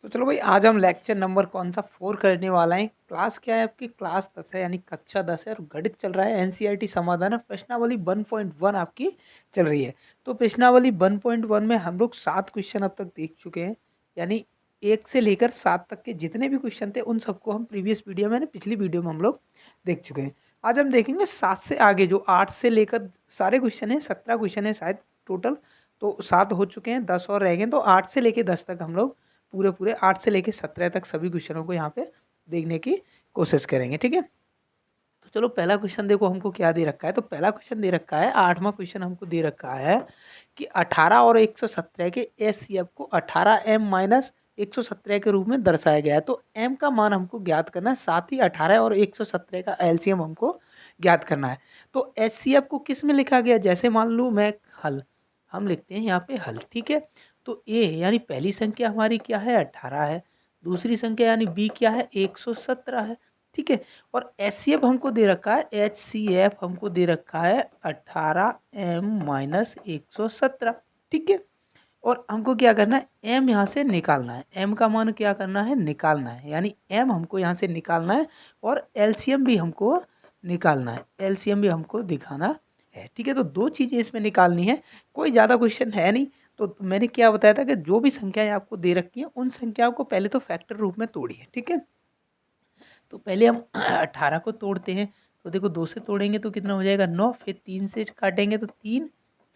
तो चलो भाई आज हम लेक्चर नंबर कौन सा 4 करने वाला है। क्लास क्या है आपकी? क्लास 10 है यानी कक्षा 10 है और गणित चल रहा है। एनसीईआरटी समाधान है, प्रश्नावली 1.1 आपकी चल रही है। तो प्रश्नावली 1.1 में हम लोग 7 क्वेश्चन अब तक देख चुके हैं। यानी 1 से लेकर 7 तक के जितने भी क्वेश्चन थे उन सबको हम प्रीवियस वीडियो में पिछली वीडियो में हम लोग देख चुके हैं। आज हम देखेंगे 7 से आगे, जो 8 से लेकर सारे क्वेश्चन है, 17 क्वेश्चन है शायद टोटल। तो 7 हो चुके हैं, 10 और रह गए। तो 8 से लेकर 10 तक हम लोग पूरे पूरे 8 से लेके 17 तक सभी क्वेश्चनों को यहाँ पे देखने की कोशिश करेंगे। ठीक है, तो चलो पहला क्वेश्चन देखो हमको क्या दे रखा है। तो पहला क्वेश्चन दे रखा है, 8वां क्वेश्चन हमको दे रखा है कि 18 और 117 के एचसीएफ को 18m माइनस 117 के रूप में दर्शाया गया है। तो m का मान हमको ज्ञात करना है, साथ ही 18 और 117 का एलसीएम हमको ज्ञात करना है। तो एचसीएफ को किस में लिखा गया? जैसे मान लूँ मैं हल, हम लिखते हैं यहाँ पे हल। ठीक है, तो ए यानी पहली संख्या हमारी क्या है? 18 है। दूसरी संख्या यानी बी क्या है? 117 है। ठीक है, और एचसीएफ हमको दे रखा है, एचसीएफ हमको दे रखा है 18m माइनस 117। ठीक है, और हमको क्या करना है? m यहाँ से निकालना है। m का मान क्या करना है? निकालना है। यानी m हमको यहाँ से निकालना है और एलसीएम भी हमको निकालना है, एलसीएम भी हमको दिखाना है। ठीक है, तो दो चीज़ें इसमें निकालनी है, कोई ज़्यादा क्वेश्चन है नहीं। तो मैंने क्या बताया था कि जो भी संख्याएं आपको दे रखी हैं उन संख्याओं को पहले तो फैक्टर रूप में तोड़िए। ठीक है, तो पहले हम 18 को तोड़ते हैं। तो देखो 2 से तोड़ेंगे तो कितना हो जाएगा? 9। फिर 3 से काटेंगे तो 3,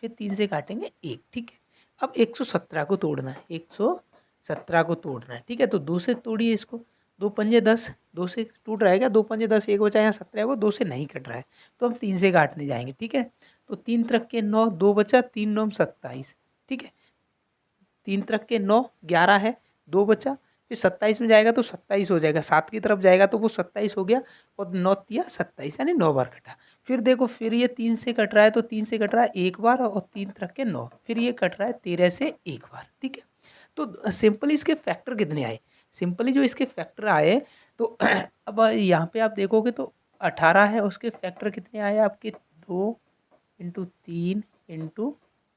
फिर 3 से काटेंगे 1। ठीक है, अब 117 को तोड़ना है, 117 को तोड़ना है। ठीक है, तो 2 से तोड़िए इसको। 2 पंजे 10, 2 से टूट रहेगा, 2 पंजे 10, एक बचा, यहाँ 17 को 2 से नहीं कट रहा है तो हम 3 से काटने जाएंगे। ठीक है, तो 3 तरक के 9, 2 बचा, 3 9 27। ठीक है, 3 तरक के 9, 11 है, 2 बचा, फिर 27 में जाएगा तो 27 हो जाएगा, 7 की तरफ जाएगा तो वो 27 हो गया, और 9 तिया 27 यानी 9 बार कटा। फिर देखो, फिर ये 3 से कट रहा है तो 3 से कट रहा है एक बार, और 3 तरक के 9, फिर ये कट रहा है 13 से एक बार। ठीक है, तो सिंपली इसके फैक्टर कितने आए? सिंपली जो इसके फैक्टर आए, तो अब यहाँ पे आप देखोगे तो 18 है, उसके फैक्टर कितने आए आपके? 2 इंटू 3 इंटू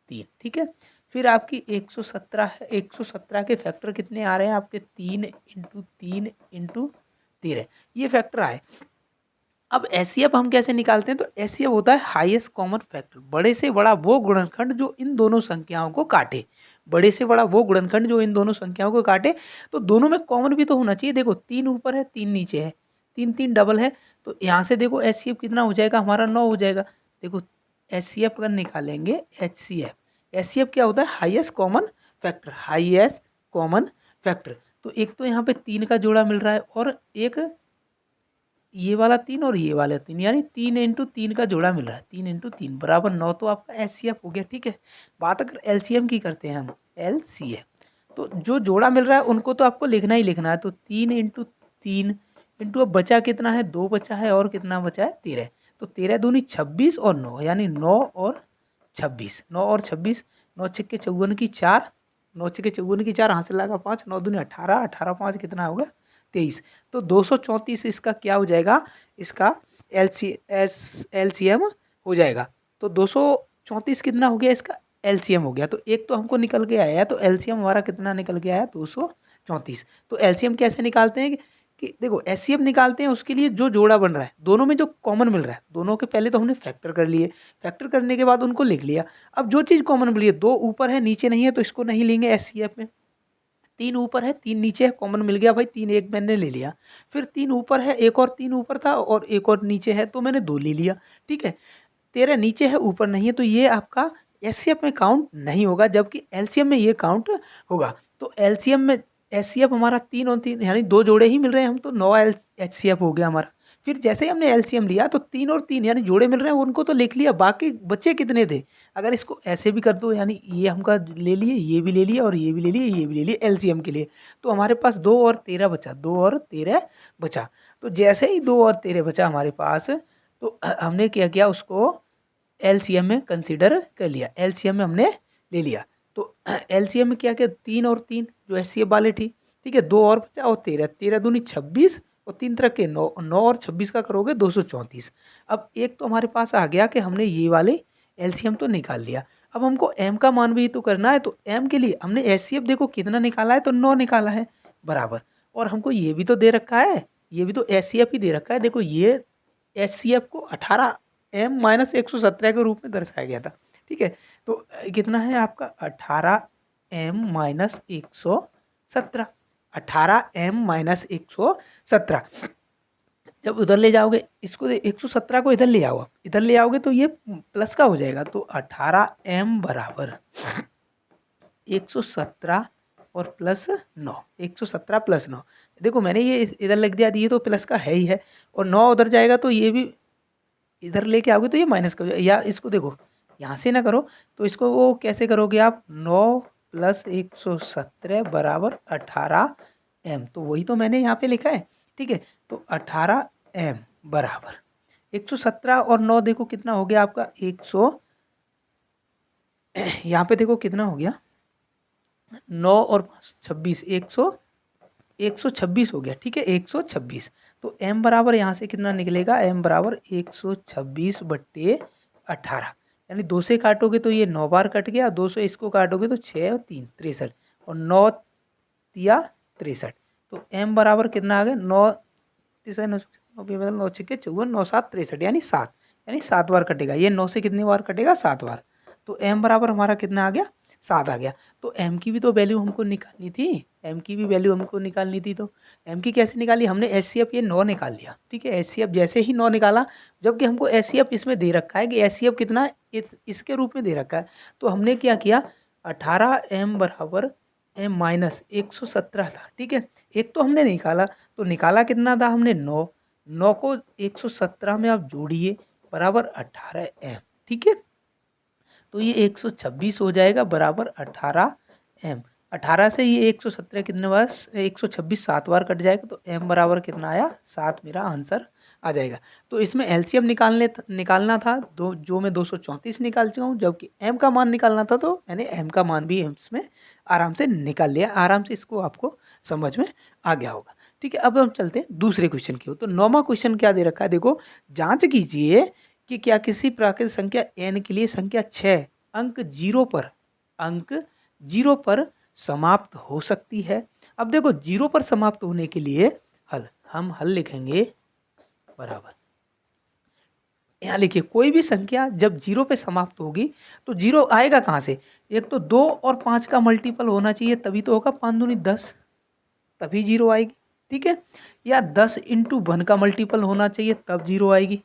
3। ठीक है, फिर आपकी 117 है, 117 के फैक्टर कितने आ रहे हैं आपके? 3 इंटू 3 इंटू 13, ये फैक्टर आए। अब एचसीएफ हम कैसे निकालते हैं? तो एचसीएफ होता है हाईएस्ट कॉमन फैक्टर, बड़े से बड़ा वो गुणनखंड जो इन दोनों संख्याओं को काटे। बड़े से बड़ा वो गुणनखंड जो इन दोनों संख्याओं को काटे, तो दोनों में कॉमन भी तो होना चाहिए। देखो 3 ऊपर है, 3 नीचे है, 3 3 डबल है, तो यहाँ से देखो एचसीएफ कितना हो जाएगा हमारा? 9 हो जाएगा। देखो एचसीएफ अगर निकालेंगे, एचसीएफ, एचसीएफ क्या होता है? Highest common factor, highest common factor. तो एक तो यहाँ पे 3 का जोड़ा मिल रहा है, और एक ये वाला 3 और ये वाला 3, यानी 3 इंटू 3 का जोड़ा मिल रहा है। 3 इंटू 3 बराबर 9, तो आपका एचसीएफ हो गया। ठीक है, बात अगर एलसीएम की करते हैं हम, एलसीएम, तो जो जोड़ा मिल रहा है उनको तो आपको लिखना ही लिखना है। तो 3 इंटू 3 इंटू, अब बचा कितना है? 2 बचा है, और कितना बचा है? 13। तो 13 दूनी 26 और 9, यानी 9 और 26, 9 और 26, 9 छक्के 54 की 4, 9 छक्के 54 की 4, हासिल लगा 5, 9 दूनी 18, 18 5 कितना होगा? 23। तो 234 इसका क्या हो जाएगा? इसका एलसीएम हो जाएगा। तो 234 कितना हो गया? इसका एलसीएम हो गया। तो एक तो हमको निकल के आया है, तो एलसीएम हमारा कितना निकल के आया? 234। तो एलसीएम कैसे निकालते हैं कि देखो एचसीएफ निकालते हैं, उसके लिए जो जोड़ा बन रहा है, दोनों में जो कॉमन मिल रहा है, दोनों के पहले तो हमने फैक्टर कर लिए, फैक्टर करने के बाद उनको लिख लिया। अब जो चीज़ कॉमन मिली है, 2 ऊपर है नीचे नहीं है, तो इसको नहीं लेंगे एचसीएफ में। 3 ऊपर है 3 नीचे है, कॉमन मिल गया भाई, 3 एक मैंने ले लिया। फिर 3 ऊपर है, एक और 3 ऊपर था और एक और नीचे है, तो मैंने 2 ले लिया। ठीक है, 13 नीचे है ऊपर नहीं है, तो ये आपका एचसीएफ में काउंट नहीं होगा, जबकि एलसीएम में ये काउंट होगा। तो एलसीएम में एचसीएफ हमारा 3 और 3 यानी 2 जोड़े ही मिल रहे हैं, हम तो 9 एचसीएफ हो गया हमारा। फिर जैसे ही हमने एलसीएम लिया तो 3 और 3 यानी जोड़े मिल रहे हैं, उनको तो लिख लिया, बाकी बचे कितने थे? अगर इसको ऐसे भी कर दो, यानी ये हमका ले लिए, ये भी ले लिया, और ये भी ले लिए, ये भी ले लिए एलसीएम के लिए, तो हमारे पास 2 और 13 बचा, 2 और 13 बचा। तो जैसे ही 2 और 13 बचा हमारे पास, तो हमने क्या किया? उसको एलसीएम में कंसीडर कर लिया, एलसीएम में हमने ले लिया। तो एलसीएम में क्या किया? 3 और 3 जो एचसीएफ वाले थी। ठीक है, 2 और बचा, और 13, 13 दूनी 26, और 3 तरह के 9, 9 और 26 का करोगे 234। अब एक तो हमारे पास आ गया कि हमने ये वाले एलसीएम तो निकाल लिया। अब हमको एम का मान भी तो करना है, तो एम के लिए हमने एचसीएफ देखो कितना निकाला है? तो 9 निकाला है। बराबर, और हमको ये भी तो दे रखा है, ये भी तो एचसीएफ ही दे रखा है। देखो ये एचसीएफ को 18m माइनस 117 के रूप में दर्शाया गया था। ठीक है, तो कितना है आपका 18m माइनस 117, 18m माइनस 117। जब उधर ले जाओगे इसको, 117 को इधर ले आओ, आप इधर ले आओगे तो ये प्लस का हो जाएगा। तो 18m बराबर 117 और प्लस 9, 117 प्लस 9। देखो मैंने ये इधर लिख दिया, ये तो प्लस का है ही है, और 9 उधर जाएगा तो ये भी इधर लेके आओगे तो ये माइनस का हो जाएगा। या इसको देखो यहाँ से ना करो तो इसको वो कैसे करोगे आप, 9 प्लस 117 बराबर 18m, तो वही तो मैंने यहाँ पे लिखा है। ठीक है, तो 18m बराबर 117 और 9, देखो कितना हो गया आपका 100, यहाँ पे देखो कितना हो गया 9 और 26, 126 हो गया। ठीक है, 126। तो m बराबर यहाँ से कितना निकलेगा, m बराबर 126 बट्टे 18, यानी 2 से काटोगे तो ये 9 बार कट गया, 2 से इसको काटोगे तो 6 और 3 63, और 9 तिया 63। तो m बराबर कितना आ गया, 9 तीसरा 9 मतलब 9 छक्के 54, 9 7 63, यानी 7, यानी 7 बार कटेगा। ये 9 से कितनी बार कटेगा, 7 बार। तो m बराबर हमारा कितना आ गया, 7 आ गया। तो m की भी तो वैल्यू हमको निकालनी थी, m की भी वैल्यू हमको निकालनी थी। तो m की कैसे निकाली हमने, एचसीएफ ये 9 निकाल लिया। ठीक है, एचसीएफ जैसे ही 9 निकाला, जबकि हमको एचसीएफ इसमें दे रखा है कि एचसीएफ कितना है, इसके रूप में दे रखा है। तो हमने क्या किया, 18m बराबर m माइनस 117 था। ठीक है, एक तो हमने निकाला, तो निकाला कितना था हमने 9, 9 को 117 में आप जोड़िए बराबर 18m। ठीक है, तो ये 126 हो जाएगा बराबर 18m। 18 से ये 117 कितने बार, 126 7 बार कट जाएगा, तो m बराबर कितना आया, 7 मेरा आंसर आ जाएगा। तो इसमें एलसीएम निकालना था, जो मैं 234 निकाल चुका हूँ, जबकि m का मान निकालना था तो मैंने m का मान भी इसमें आराम से निकाल लिया। आराम से इसको आपको समझ में आ गया होगा। ठीक है, अब हम चलते हैं दूसरे क्वेश्चन की ओर। तो 9वां क्वेश्चन क्या दे रखा है, देखो जांच कीजिए कि क्या किसी प्राकृतिक संख्या n के लिए संख्या 6 अंक 0 पर समाप्त हो सकती है। अब देखो 0 पर समाप्त होने के लिए हम हल लिखेंगे बराबर, यहाँ लिखिए कोई भी संख्या जब 0 पे समाप्त होगी तो 0 आएगा कहाँ से, एक तो 2 और 5 का मल्टीपल होना चाहिए, तभी तो होगा, 5 दूनी 10, तभी 0 आएगी। ठीक है, या 10 इंटू 1 का मल्टीपल होना चाहिए, तब 0 आएगी,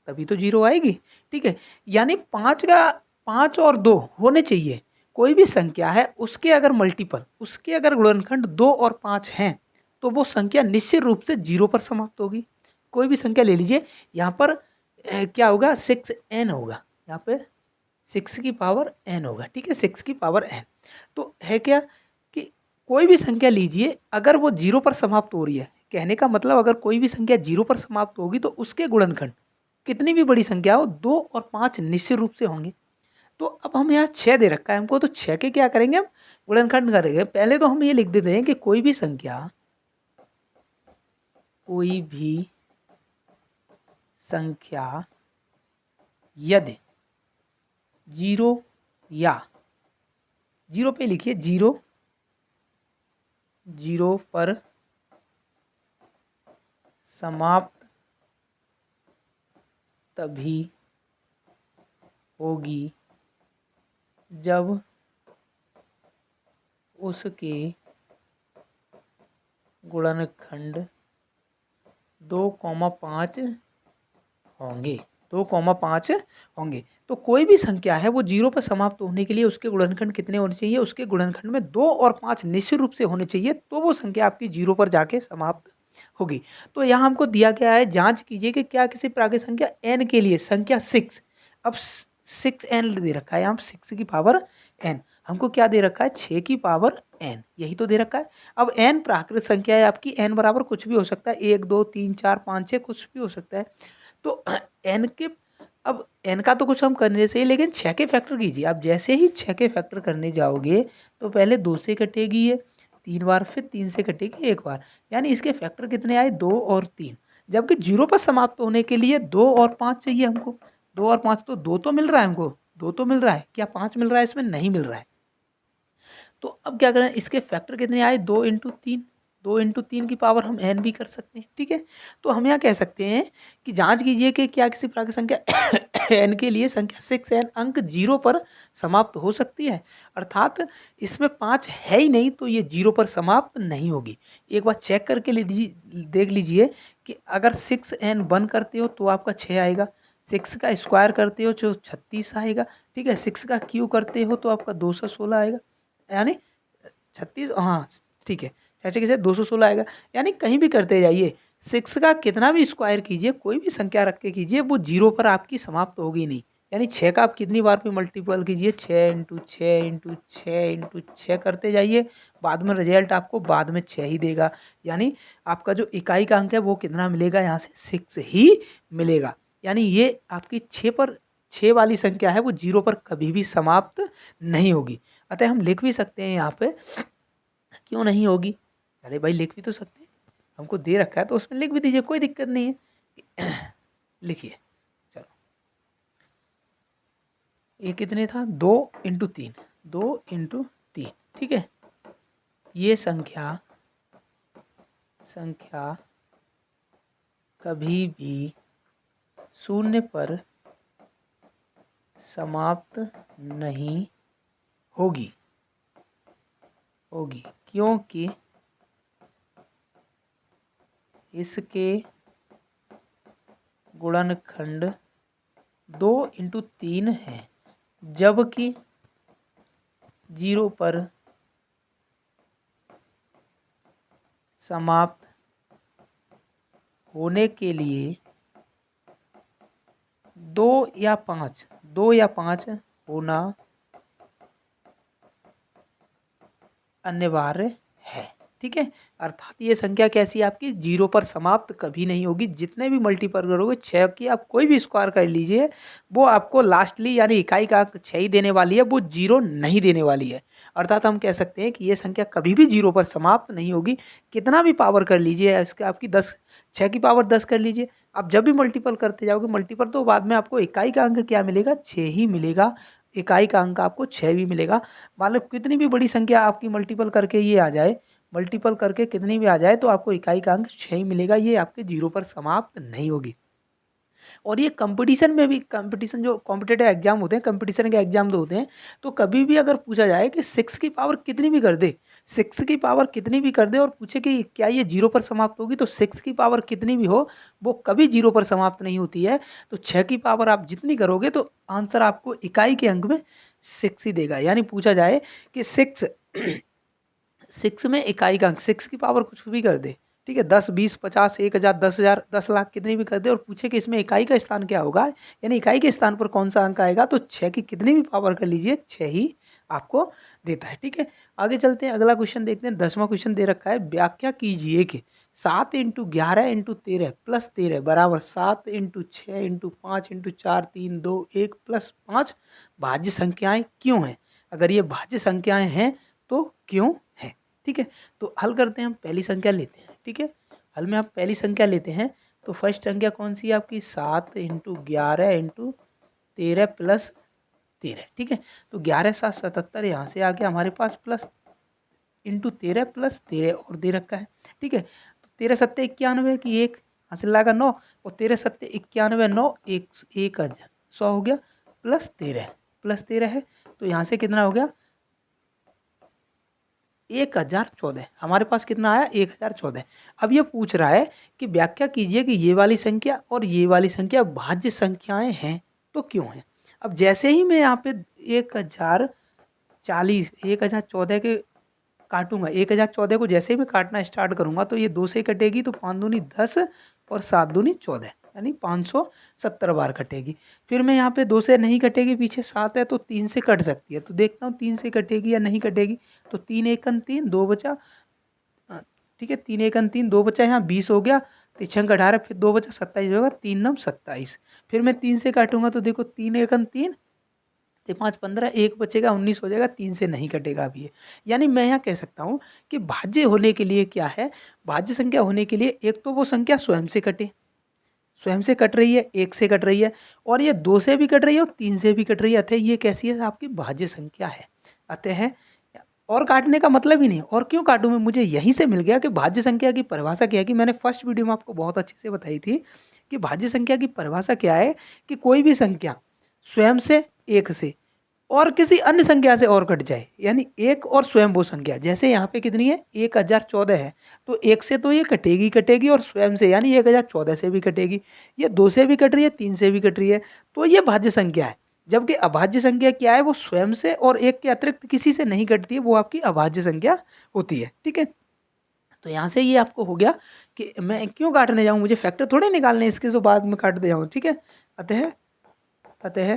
तभी तो 0 आएगी। ठीक है, यानी 5 और 2 होने चाहिए। कोई भी संख्या है उसके अगर मल्टीपल, उसके अगर गुणनखंड 2 और 5 हैं तो वो संख्या निश्चित रूप से 0 पर समाप्त होगी। कोई भी संख्या ले लीजिए, यहाँ पर क्या होगा, 6n होगा, यहाँ पे 6 की पावर n होगा। ठीक है, 6 की पावर n। तो है क्या कि कोई भी संख्या लीजिए, अगर वो 0 पर समाप्त हो रही है, कहने का मतलब अगर कोई भी संख्या 0 पर समाप्त होगी तो उसके गुणनखंड कितनी भी बड़ी संख्या हो, 2 और 5 निश्चित रूप से होंगे। तो अब हम यहाँ 6 दे रखा है हमको, तो 6 के क्या करेंगे, हम गुणनखंड करेंगे। पहले तो हम ये लिख देते हैं कि कोई भी संख्या यदि 0 या 0 पे लिखिए, 0 पर समाप्त तभी होगी जब उसके गुणनखंड 2,5 होंगे, 2,5 होंगे। तो कोई भी संख्या है वो 0 पर समाप्त होने के लिए उसके गुणनखंड कितने होने चाहिए, उसके गुणनखंड में 2 और 5 निश्चित रूप से होने चाहिए, तो वो संख्या आपकी 0 पर जाके समाप्त होगी। तो यहाँ हमको दिया गया है, जांच कीजिए कि क्या किसी प्राकृतिक संख्या n के लिए संख्या 6, अब 6n दे रखा है यहाँ, 6 की पावर n, हमको क्या दे रखा है, 6 की पावर n, यही तो दे रखा है। अब n प्राकृतिक संख्या है आपकी, n बराबर कुछ भी हो सकता है, 1 2 3 4 5 6 कुछ भी हो सकता है। तो n के, अब n का तो कुछ हम करने से ही, लेकिन 6 के फैक्टर कीजिए। आप जैसे ही 6 के फैक्टर करने जाओगे तो पहले 2 से कटेगी ये 3 बार, फिर 3 से कटेगी 1 बार, यानी इसके फैक्टर कितने आए, 2 और 3। जबकि 0 पर समाप्त होने के लिए 2 और 5 चाहिए हमको, 2 और 5, तो 2 तो मिल रहा है हमको, 2 तो मिल रहा है, क्या 5 मिल रहा है, इसमें नहीं मिल रहा है। तो अब क्या करें, इसके फैक्टर कितने आए, 2 इंटू 3, 2 इंटू 3 की पावर हम n भी कर सकते हैं, ठीक है। तो हम यहाँ कह सकते हैं कि जांच कीजिए कि क्या किसी प्राकृत संख्या n के लिए संख्या 6n अंक 0 पर समाप्त हो सकती है, अर्थात इसमें 5 है ही नहीं तो ये 0 पर समाप्त नहीं होगी। एक बार चेक करके देख लीजिए कि अगर 6n 1 करते हो तो आपका 6 आएगा, 6 का स्क्वायर करते हो तो 36 आएगा, ठीक है। 6 का क्यू करते हो तो आपका 216 आएगा, यानी 36, हाँ ठीक है, ऐसे कैसे 216 आएगा। यानी कहीं भी करते जाइए, 6 का कितना भी स्क्वायर कीजिए, कोई भी संख्या रख के कीजिए, वो 0 पर आपकी समाप्त होगी नहीं। यानी 6 का आप कितनी बार पे मल्टीपल कीजिए, 6 इंटू 6 इंटू 6 इंटू 6 करते जाइए, बाद में रिजल्ट आपको बाद में 6 ही देगा। यानी आपका जो इकाई का अंक है वो कितना मिलेगा, यहाँ से 6 ही मिलेगा। यानी ये आपकी 6 वाली संख्या है वो 0 पर कभी भी समाप्त नहीं होगी। अतः हम लिख भी सकते हैं यहाँ पे, क्यों नहीं होगी, अरे भाई लिख भी तो सकते हैं, हमको दे रखा है तो उसमें लिख भी दीजिए, कोई दिक्कत नहीं है। लिखिए, चलो ये कितने था, 2 इंटू 3, 2 इंटू 3, ठीक है। ये संख्या कभी भी शून्य पर समाप्त नहीं होगी क्योंकि इसके गुणनखंड 2 इंटू 3 है, जबकि 0 पर समाप्त होने के लिए 2 या 5 होना अनिवार्य है, ठीक है। अर्थात ये संख्या कैसी है आपकी, 0 पर समाप्त कभी नहीं होगी। जितने भी मल्टीपल करोगे 6 की, आप कोई भी स्क्वायर कर लीजिए, वो आपको लास्टली यानी इकाई का अंक 6 ही देने वाली है, वो 0 नहीं देने वाली है। अर्थात हम कह सकते हैं कि ये संख्या कभी भी 0 पर समाप्त नहीं होगी। कितना भी पावर कर लीजिए इसका, आपकी 10, 6 की पावर 10 कर लीजिए, आप जब भी मल्टीपल करते जाओगे मल्टीपल, तो बाद में आपको इकाई का अंक क्या मिलेगा, 6 ही मिलेगा। इकाई का अंक आपको 6 भी मिलेगा। मान लो कितनी भी बड़ी संख्या आपकी मल्टीपल करके ये आ जाए, मल्टीपल करके कितनी भी आ जाए, तो आपको इकाई का अंक 6 ही मिलेगा, ये आपके 0 पर समाप्त नहीं होगी। और ये कंपटीशन में भी, कंपटीशन जो कॉम्पिटिटिव एग्जाम होते हैं, कंपटीशन के एग्जाम जो होते हैं, तो कभी भी अगर पूछा जाए कि 6 की पावर कितनी भी कर दे, 6 की पावर कितनी भी कर दे और पूछे कि क्या ये 0 पर समाप्त होगी, तो 6 की पावर कितनी भी हो वो कभी 0 पर समाप्त नहीं होती है। तो 6 की पावर आप जितनी करोगे तो आंसर आपको इकाई के अंक में 6 ही देगा। यानी पूछा जाए कि 6 में इकाई का अंक, 6 की पावर कुछ भी कर दे, ठीक है, 10, 20, 50, 1000, 10,000, 10 लाख कितनी भी कर दे और पूछे कि इसमें इकाई का स्थान क्या होगा, यानी इकाई के स्थान पर कौन सा अंक आएगा, तो 6 की कितनी भी पावर कर लीजिए 6 ही आपको देता है, ठीक है। आगे चलते हैं, अगला क्वेश्चन देखते हैं। 10वां क्वेश्चन दे रखा है, व्याख्या कीजिए कि 7 इंटू 11 इंटू 13 प्लस 13 बराबर 7 इंटू 6 इंटू 5 इंटू 4 3 2 1 प्लस 5 भाज्य संख्याएं क्यों हैं। अगर ये भाज्य संख्याएं हैं तो क्यों है, ठीक है। तो हल करते हैं, हम पहली संख्या लेते हैं, ठीक है। हल में आप पहली संख्या लेते हैं, तो फर्स्ट संख्या कौन सी है आपकी, 7 इंटू 11 इंटू 13 प्लस 13, ठीक है। तो 11 7 77 यहाँ से आ गया हमारे पास, प्लस इंटू 13 प्लस 13 और दे रखा है, ठीक है। तो 13 सत्ते 91 की एक हासिल लगा 9, और 13 सत्ते 91 9 एक 100 हो गया, प्लस 13 है, तो यहाँ से कितना हो गया 1014। हमारे पास कितना आया 1014। अब ये पूछ रहा है कि व्याख्या कीजिए कि ये वाली संख्या और ये वाली संख्या भाज्य संख्याएं हैं तो क्यों हैं। अब जैसे ही मैं यहाँ पे 1014 के काटूंगा, 1014 को जैसे ही मैं काटना स्टार्ट करूंगा तो ये 2 से कटेगी, तो 5 दूनी 10 और 7 दूनी 14, यानी 570 बार कटेगी। फिर मैं यहाँ पे 2 से नहीं कटेगी, पीछे 7 है तो 3 से कट सकती है, तो देखता हूँ 3 से कटेगी या नहीं कटेगी। तो 3 एकन 3 2 बचा, ठीक है, 3 एकन 3 2 बचा, यहाँ 20 हो गया, 3 18 फिर 2 बचा 27 होगा, 3 9 27। फिर मैं 3 से काटूंगा तो देखो 3 एकन 3 तो 5 15 एक बचेगा 19 हो जाएगा, 3 से नहीं कटेगा अभी ये। यानी मैं यहाँ कह सकता हूँ कि भाज्य होने के लिए क्या है, भाज्य संख्या होने के लिए एक तो वो संख्या स्वयं से कटे, स्वयं से कट रही है, 1 से कट रही है, और ये 2 से भी कट रही है और 3 से भी कट रही है, अतः ये कैसी है आपकी भाज्य संख्या है। अतः और काटने का मतलब ही नहीं। और क्यों काटूँ मैं, मुझे यहीं से मिल गया कि भाज्य संख्या की परिभाषा क्या है, कि मैंने फर्स्ट वीडियो में आपको बहुत अच्छे से बताई थी कि भाज्य संख्या की परिभाषा क्या है, कि कोई भी संख्या स्वयं से, एक से और किसी अन्य संख्या से और कट जाए, यानी एक और स्वयं वो संख्या। जैसे यहाँ पे कितनी है, 1014 है, तो एक से तो ये कटेगी कटेगी, और स्वयं से यानी 1014 से भी कटेगी, ये दो से भी कट रही है, तीन से भी कट रही है, तो ये भाज्य संख्या है। जबकि अभाज्य संख्या क्या है, वो स्वयं से और एक के अतिरिक्त किसी से नहीं कटती है, वो आपकी अभाज्य संख्या होती है। ठीक है, तो यहाँ से ये आपको हो गया कि मैं क्यों काटने जाऊँ, मुझे फैक्टर थोड़े निकालने, इसके जो बाद में काट दे जाऊँ। ठीक है, अतः अतः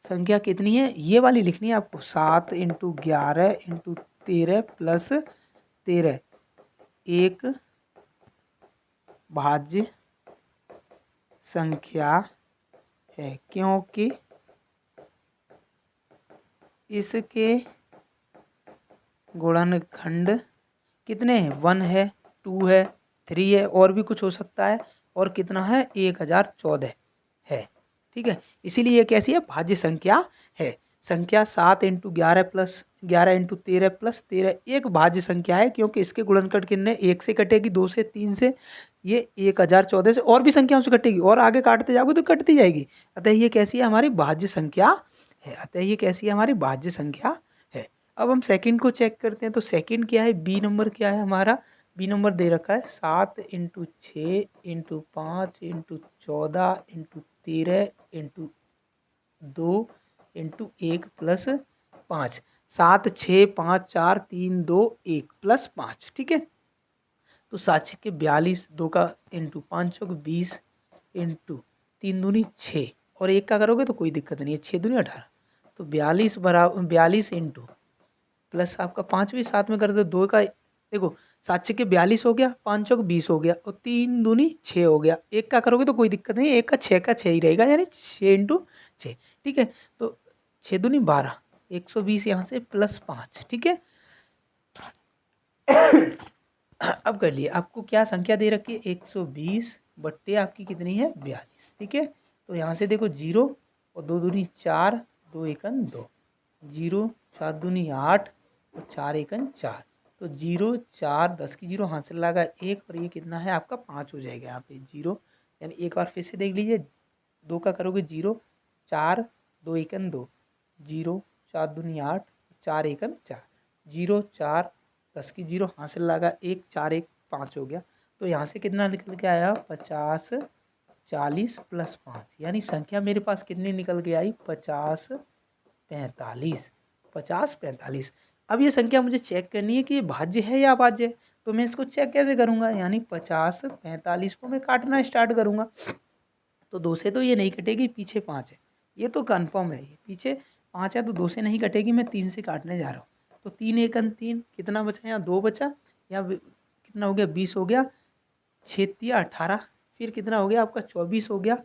संख्या कितनी है, ये वाली लिखनी है आपको, 7 × 11 × 13 + 13 एक भाज्य संख्या है, क्योंकि इसके गुणनखंड कितने हैं, 1 है, 2 है, 3 है, और भी कुछ हो सकता है, और कितना है, 1014 है। ठीक है, इसीलिए ये कैसी है, भाज्य संख्या है। संख्या 7 × 11 + 11 × 13 + 13 एक भाज्य संख्या है, क्योंकि इसके गुणनखंड कितने, एक से कटेगी, दो से, तीन से, ये 1014 से, और भी संख्याओं से कटेगी, और आगे काटते जाओगे तो कटती जाएगी। अतः ये कैसी है, हमारी भाज्य संख्या है। अतः ये कैसी है, हमारी भाज्य संख्या है। अब हम सेकंड को चेक करते हैं, तो सेकंड क्या है, बी नंबर क्या है हमारा, बी नंबर दे रखा है 7 × 6 × 5 × 13 × 2 × 1 + 5, 7 6 5 4 3 2 1 + 5। ठीक है, तो 7 × 6 = 42, 2 का इंटू 5 × 20 इंटू 3 दूनी 6, और एक का करोगे तो कोई दिक्कत नहीं है, 6 दूनी 18, तो 42 बराबर 42 इंटू प्लस आपका 5 भी साथ में कर दो, 2 का देखो 7 × 6 = 42 हो गया, 5 × 20 हो गया, और 3 दूनी 6 हो गया, एक का करोगे तो कोई दिक्कत नहीं, एक का 6 का 6 ही रहेगा, यानी 6 × 6। ठीक है, तो 6 दूनी 12, 120 यहाँ से +5। ठीक है, अब कर लिए, आपको क्या संख्या दे रखी है, 120 बट्टे आपकी कितनी है, 42। ठीक है, तो यहाँ से देखो 0 और 2 दूनी 4, 2 एकन 2, 0 4 दूनी 8 और 4 एकन 4, तो 0 4 10 की 0 हाथ से लगा 1, और ये कितना है आपका 5 हो जाएगा यहाँ पे 0, यानी एक बार फिर से देख लीजिए, 2 का करोगे 0 4 2 एकन 2, 0 4 दूनी 8, 4 एकन 4, 0 4 10 की 0 हाथ से लगा 1, 4 1 5 हो गया, तो यहाँ से कितना निकल के आया, 50 40 + 5, यानी संख्या मेरे पास कितनी निकल के आई, 50 45, 50 45। अब ये संख्या मुझे चेक करनी है कि ये भाज्य है या अभाज्य है, तो मैं इसको चेक कैसे करूँगा, यानी 50 45 को मैं काटना स्टार्ट करूँगा, तो 2 से तो ये नहीं कटेगी, पीछे 5 है, ये तो कन्फर्म है, ये पीछे 5 है तो 2 से नहीं कटेगी, मैं 3 से काटने जा रहा हूँ, तो 3 एकन 3, कितना बचा, यहाँ 2 बचा, यहाँ कितना हो गया, 20 हो गया, 6 तिया 18, फिर कितना हो गया आपका 24 हो गया,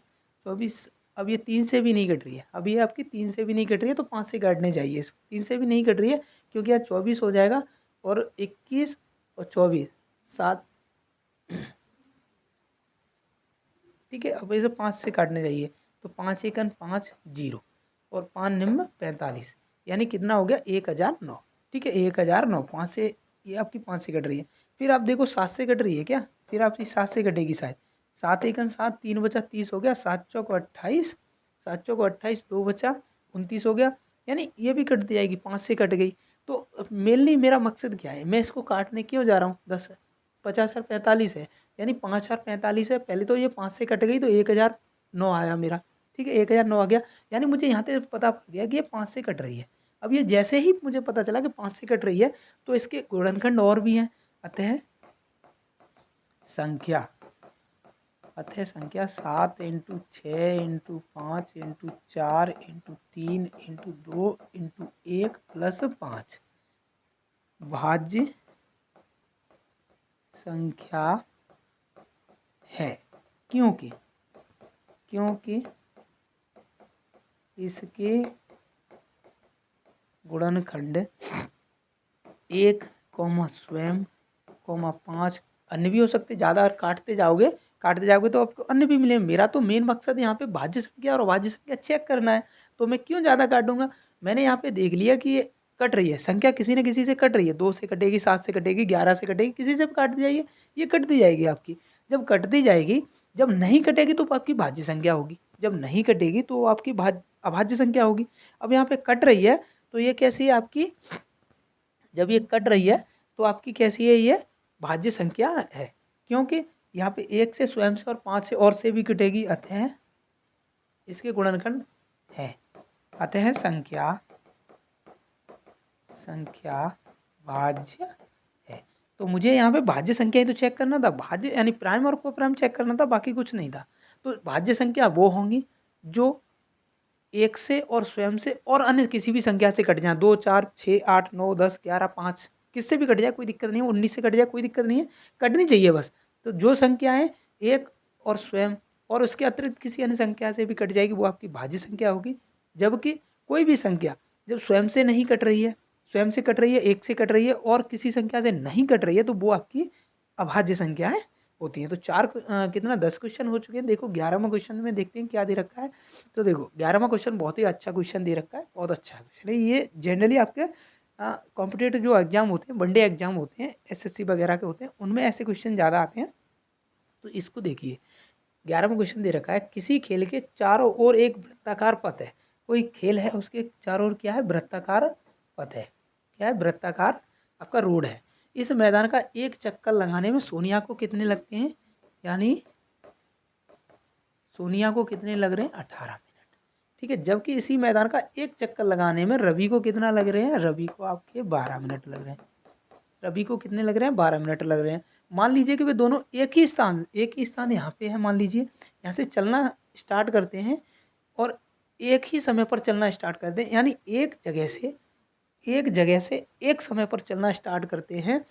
24। अब ये 3 से भी नहीं कट रही है, अब ये आपकी 3 से भी नहीं कट रही है, तो 5 से काटने चाहिए इसको, 3 से भी नहीं कट रही है, क्योंकि यहाँ 24 हो जाएगा, और 21 और 24 7। ठीक है, अब इसे 5 से काटने चाहिए, तो 5 एकन 5 0, और 5 निम्न 45, यानी कितना हो गया, 1009। ठीक है, 1009, 5 से, ये आपकी 5 से कट रही है, फिर आप देखो 7 से कट रही है क्या, फिर आपकी 7 से कटेगी शायद, 7 एकन 7, 3 बचा 30 हो गया, 7 चौक 28, 7 चौक 28, 2 बचा 29 हो गया, यानी ये भी कट जाएगी, 5 से कट गई। तो मेनली मेरा मकसद क्या है, मैं इसको काटने क्यों जा रहा हूँ, 10 50 और 45 है, यानी 5 और 45 है, पहले तो ये 5 से कट गई, तो 1009 आया मेरा। ठीक है, 1009 आ गया, यानी मुझे यहाँ पे पता पड़ गया कि ये 5 से कट रही है। अब ये जैसे ही मुझे पता चला कि 5 से कट रही है, तो इसके गुणनखंड और भी हैं, अतः संख्या 7 × 6 × 5 × 4 × 3 × 2 × 1 + 5 भाज्य संख्या है, क्योंकि इसके गुणनखंड 1, स्वयं, 5 अन्य भी हो सकते, ज़्यादा काटते जाओगे तो आपको अन्य भी मिलेंगे। मेरा तो मेन मकसद यहाँ पे भाज्य संख्या और अभाज्य संख्या चेक करना है, तो मैं क्यों ज़्यादा काटूंगा, मैंने यहाँ पे देख लिया कि ये कट रही है, संख्या किसी न किसी से कट रही है, 2 से कटेगी, 7 से कटेगी, 11 से कटेगी, किसी से भी काट जाइए, ये कटती जाएगी आपकी। जब कटती जाएगी, जब नहीं कटेगी तो आपकी भाज्य संख्या होगी, जब नहीं कटेगी तो वो आपकी अभाज्य संख्या होगी। अब यहाँ पे कट रही है तो ये कैसी है आपकी, जब ये कट रही है तो आपकी कैसी है, ये भाज्य संख्या है, क्योंकि यहाँ पे 1 से स्वयं से और 5 से और से भी कटेगी, अतः इसके गुणनखंड है, अतः संख्या भाज्य है। तो मुझे यहाँ पे भाज्य संख्या ही तो चेक करना था, भाज्य यानी प्राइम और कोप्राइम चेक करना था, बाकी कुछ नहीं था। तो भाज्य संख्या वो होंगी जो 1 से और स्वयं से और अन्य किसी भी संख्या से कट जाए, 2, 4, 6, 8, 9, 10, 11, 5, किससे भी कट जाए कोई दिक्कत नहीं है, 19 से कट जाए कोई दिक्कत नहीं है, कटनी चाहिए बस। तो जो संख्याएं 1 और स्वयं और उसके अतिरिक्त किसी अन्य संख्या से भी कट जाएगी वो आपकी भाज्य संख्या होगी। जबकि कोई भी संख्या जब स्वयं से नहीं कट रही है, स्वयं से कट रही है, 1 से कट रही है और किसी संख्या से नहीं कट रही है, तो वो आपकी अभाज्य संख्याएं होती हैं। तो कितना 10 क्वेश्चन हो चुके हैं। देखो 11वां क्वेश्चन में देखते हैं क्या दे रखा है। तो देखो 11वां क्वेश्चन बहुत ही अच्छा क्वेश्चन दे रखा है, बहुत अच्छा क्वेश्चन है ये। जनरली आपके कॉम्पिटेटिव जो एग्जाम होते हैं, वनडे एग्जाम होते हैं, एसएससी वगैरह के होते हैं, उनमें ऐसे क्वेश्चन ज़्यादा आते हैं। तो इसको देखिए, 11वां क्वेश्चन दे रखा है, किसी खेल के चारों ओर एक वृत्ताकार पथ है। कोई खेल है, उसके चारों ओर क्या है, वृत्ताकार पथ है, क्या है, वृत्ताकार आपका रोड है। इस मैदान का एक चक्कर लगाने में सोनिया को कितने लगते हैं, यानी सोनिया को कितने लग रहे हैं, 18 मिनट। ठीक है, जबकि इसी मैदान का एक चक्कर लगाने में रवि को कितना लग रहे हैं, रवि को आपके 12 मिनट लग रहे हैं। रवि को कितने लग रहे हैं, 12 मिनट लग रहे हैं। मान लीजिए कि वे दोनों एक ही स्थान यहाँ पे है, मान लीजिए यहाँ से चलना स्टार्ट करते हैं और एक ही समय पर चलना स्टार्ट करते हैं, यानी एक जगह से एक समय पर चलना स्टार्ट करते हैं।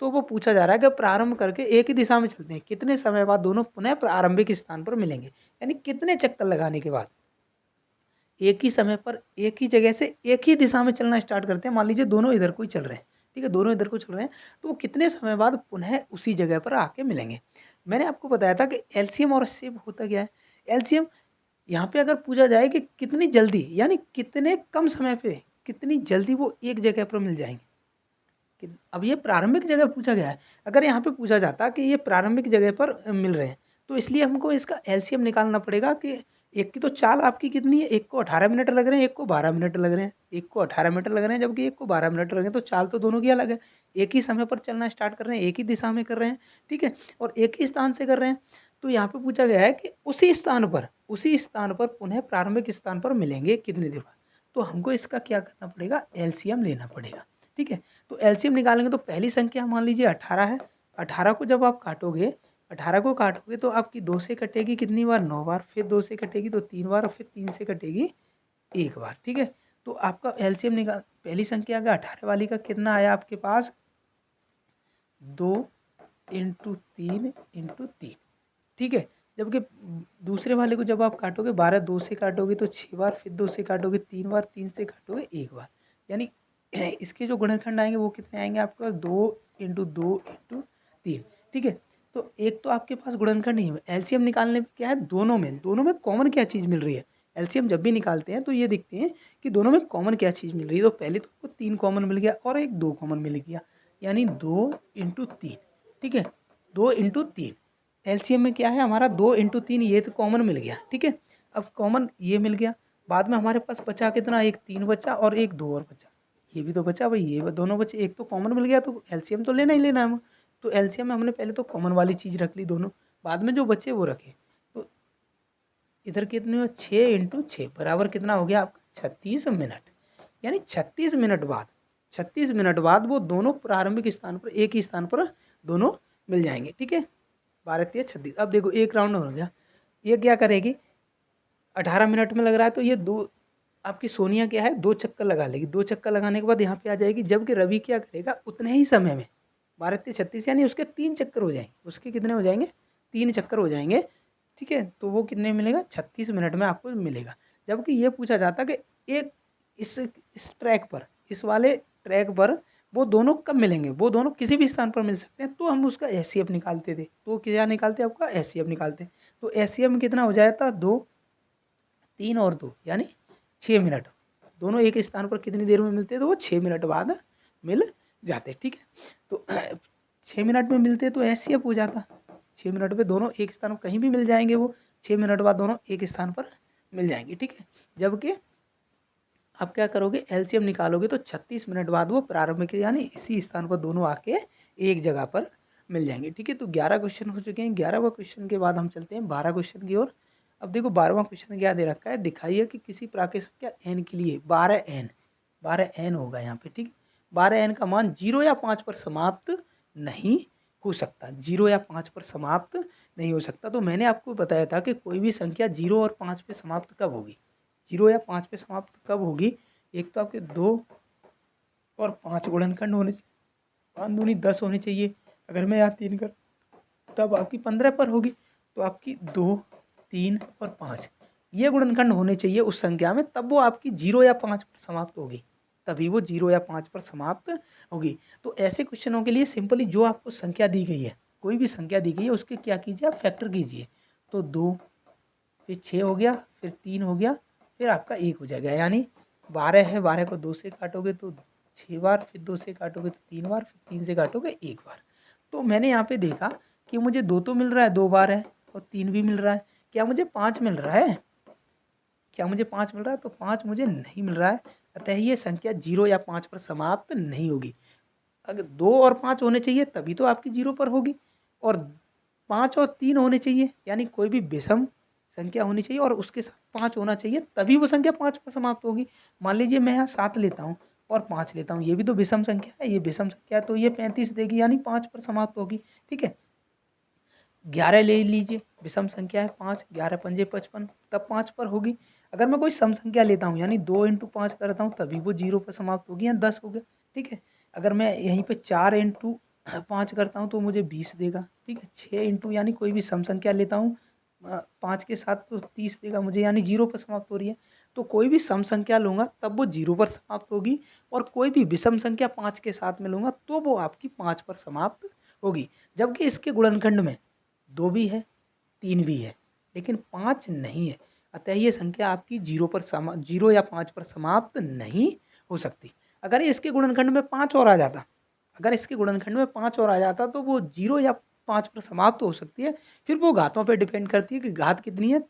तो वो पूछा जा रहा है कि प्रारंभ करके एक ही दिशा में चलते हैं, कितने समय बाद दोनों पुनः प्रारंभिक स्थान पर मिलेंगे, यानी कितने चक्कर लगाने के बाद एक ही समय पर एक ही जगह से एक ही दिशा में चलना स्टार्ट करते हैं। मान लीजिए दोनों इधर को ही चल रहे हैं, ठीक है, दोनों इधर को चल रहे हैं, तो वो कितने समय बाद पुनः उसी जगह पर आके मिलेंगे। मैंने आपको बताया था कि एलसीएम और एचसीएफ होता क्या है। एलसीएम यहाँ पे अगर पूछा जाए कि कितनी जल्दी, यानी कितने कम समय पे कितनी जल्दी वो एक जगह पर मिल जाएंगे। अब ये प्रारंभिक जगह पूछा गया है, अगर यहाँ पे पूछा जाता कि ये प्रारंभिक जगह पर मिल रहे हैं, तो इसलिए हमको इसका एलसीएम निकालना पड़ेगा कि एक की तो चाल आपकी कितनी है, एक को 18 मिनट लग रहे हैं, एक को 12 मिनट लग रहे हैं, एक को 18 मिनट लग रहे हैं जबकि एक को 12 मिनट लग रहे हैं, तो चाल तो दोनों की अलग है। एक ही समय पर चलना स्टार्ट कर रहे हैं, एक ही दिशा में कर रहे हैं, ठीक है, और एक ही स्थान से कर रहे हैं। तो यहाँ पे पूछा गया है कि उसी स्थान पर पुनः प्रारंभिक स्थान पर मिलेंगे कितनी देर बाद। तो हमको इसका क्या करना पड़ेगा, एलसीएम लेना पड़ेगा, ठीक है। तो एलसीएम निकालेंगे तो पहली संख्या मान लीजिए 18 है, 18 को जब आप काटोगे, 18 को काटोगे तो आपकी 2 से कटेगी कितनी बार, 9 बार, फिर 2 से कटेगी तो 3 बार, और फिर 3 से कटेगी 1 बार, ठीक है। तो आपका एलसीएम निकाल, पहली संख्या का 18 वाली का कितना आया आपके पास, 2 इंटू 3, ठीक है। जबकि दूसरे वाले को जब आप काटोगे 12, 2 से काटोगे तो 6 बार, फिर 2 से काटोगे 3 बार, 3 से काटोगे 1 बार, यानी इसके जो गुणनखंड आएंगे वो कितने आएंगे आपके पास, 2 इंटू 3, ठीक है। तो एक तो आपके पास गुणनखंड नहीं है, एलसीएम निकालने में क्या है, दोनों में कॉमन क्या चीज़ मिल रही है। एलसीएम जब भी निकालते हैं तो ये देखते हैं कि दोनों में कॉमन क्या चीज़ मिल रही है। तो पहले तो आपको 3 कॉमन मिल गया और एक 2 कॉमन मिल गया, यानी 2 इंटू 3, ठीक है, 2 इंटू 3। एलसीएम में क्या है हमारा, 2 इंटू 3, ये तो कॉमन मिल गया, ठीक है। अब कॉमन ये मिल गया, बाद में हमारे पास बचा कितना, एक 3 बचा और एक 2 और बचा, ये भी तो बचा भाई, ये दोनों बचे, एक तो कॉमन मिल गया, तो एलसीएम तो लेना ही लेना है हम। तो एलसीएम में हमने पहले तो कॉमन वाली चीज़ रख ली दोनों, बाद में जो बचे वो रखे। तो इधर कितने हो, 6 इंटू 6 बराबर कितना हो गया आपका, 36 मिनट, यानी 36 मिनट बाद वो दोनों प्रारंभिक स्थान पर एक ही स्थान पर दोनों मिल जाएंगे, ठीक है। 12×3 = 36। अब देखो एक राउंड हो गया, ये क्या करेगी, 18 मिनट में लग रहा है तो ये दो आपकी सोनिया क्या है, 2 चक्कर लगा लेगी, 2 चक्कर लगाने के बाद यहाँ पे आ जाएगी। जबकि रवि क्या करेगा, उतने ही समय में 12×3 = 36, यानी उसके 3 चक्कर हो जाएंगे, उसके कितने हो जाएंगे, 3 चक्कर हो जाएंगे, ठीक है। तो वो कितने मिलेगा, 36 मिनट में आपको मिलेगा। जबकि ये पूछा जाता कि एक इस ट्रैक पर, इस वाले ट्रैक पर वो दोनों कब मिलेंगे, वो दोनों किसी भी स्थान पर मिल सकते हैं, तो हम उसका एचसीएफ निकालते थे। तो क्या निकालते आपका एचसीएफ निकालते। तो एचसीएफ में कितना हो जाता, 2, 3 और 2 यानी 6 मिनट, दोनों एक स्थान पर कितनी देर में मिलते हैं, तो वो 6 मिनट बाद मिल जाते हैं। ठीक है, तो 6 मिनट में मिलते तो एचसीएफ हो जाता। 6 मिनट में दोनों एक स्थान पर कहीं भी मिल जाएंगे, वो 6 मिनट बाद दोनों एक स्थान पर मिल जाएंगे। ठीक है, जबकि आप क्या करोगे, एलसीएम निकालोगे तो 36 मिनट बाद वो प्रारंभिक यानी इसी स्थान पर दोनों आके एक जगह पर मिल जाएंगे। ठीक है, तो 11 क्वेश्चन हो चुके हैं। 11वां क्वेश्चन के बाद हम चलते हैं 12 क्वेश्चन की ओर। अब देखो 12वां क्वेश्चन क्या दे रखा है, दिखाइए कि किसी प्राकृतिक संख्या एन के लिए 12 एन होगा यहाँ पे। ठीक है, 12 एन का मान 0 या 5 पर समाप्त नहीं हो सकता, 0 या 5 पर समाप्त नहीं हो सकता। तो मैंने आपको बताया था कि कोई भी संख्या 0 और 5 पे समाप्त कब होगी, 0 या 5 पे समाप्त कब होगी। एक तो आपके 2 और 5 गुणनखंड होने, 5 दूनी 10 होने चाहिए। अगर मैं यहाँ 3 कर तब आपकी 15 पर होगी। तो आपकी 2, 3 और 5 ये गुणनखंड होने चाहिए उस संख्या में, तब वो आपकी 0 या 5 पर समाप्त होगी, तभी वो 0 या 5 पर समाप्त होगी। तो ऐसे क्वेश्चनों के लिए सिंपली जो आपको संख्या दी गई है, कोई भी संख्या दी गई है, उसके क्या कीजिए, आप फैक्टर कीजिए। तो 2 फिर 6 हो गया, फिर 3 हो गया, फिर आपका 1 हो जाएगा। यानी 12 है, 12 को 2 से काटोगे तो 6 बार, फिर 2 से काटोगे तो 3 बार, फिर 3 से काटोगे 1 बार। तो मैंने यहाँ पे देखा कि मुझे 2 तो मिल रहा है, 2 बार है, और 3 भी मिल रहा है। क्या मुझे 5 मिल रहा है, क्या मुझे 5 मिल रहा है, तो 5 मुझे नहीं मिल रहा है। अतः ये संख्या 0 या 5 पर समाप्त नहीं होगी। अगर 2 और 5 होने चाहिए तभी तो आपकी 0 पर होगी, और 5 और 3 होने चाहिए, यानी कोई भी विषम संख्या होनी चाहिए और उसके साथ 5 होना चाहिए, तभी वो संख्या 5 पर समाप्त होगी। मान लीजिए मैं यहाँ 7 लेता हूँ और 5 लेता हूँ, ये भी तो विषम संख्या है, ये विषम संख्या है, तो ये 35 देगी, यानी 5 पर समाप्त होगी। ठीक है, 11 ले लीजिए, विषम संख्या है 5, 11 पंजे 55, तब 5 पर होगी। अगर मैं कोई सम संख्या लेता हूँ, यानी 2 इंटू 5 करता हूँ, तभी वो 0 पर समाप्त होगी, या 10 हो गया। ठीक है, अगर मैं यहीं पे 4 इंटू 5 करता हूँ तो मुझे 20 देगा। ठीक है, 6 इंटू यानी कोई भी सम संख्या लेता हूँ 5 के साथ तो 30 देगा मुझे, यानी 0 पर समाप्त हो रही है। तो कोई भी सम संख्या लूँगा तब वो 0 पर समाप्त होगी, और कोई भी विषम संख्या 5 के साथ में लूँगा तो वो आपकी 5 पर समाप्त होगी। जबकि इसके गुणनखंड में 2 भी है, 3 भी है, लेकिन 5 नहीं है। अतः ये संख्या आपकी 0 या 5 पर समाप्त नहीं हो सकती। अगर इसके गुणनखंड में 5 और आ जाता, अगर इसके गुणनखंड में 5 और आ जाता तो वो 0 या 5 पर समाप्त हो सकती है। फिर वो घातों पे डिपेंड करती है कि घात कितनी है,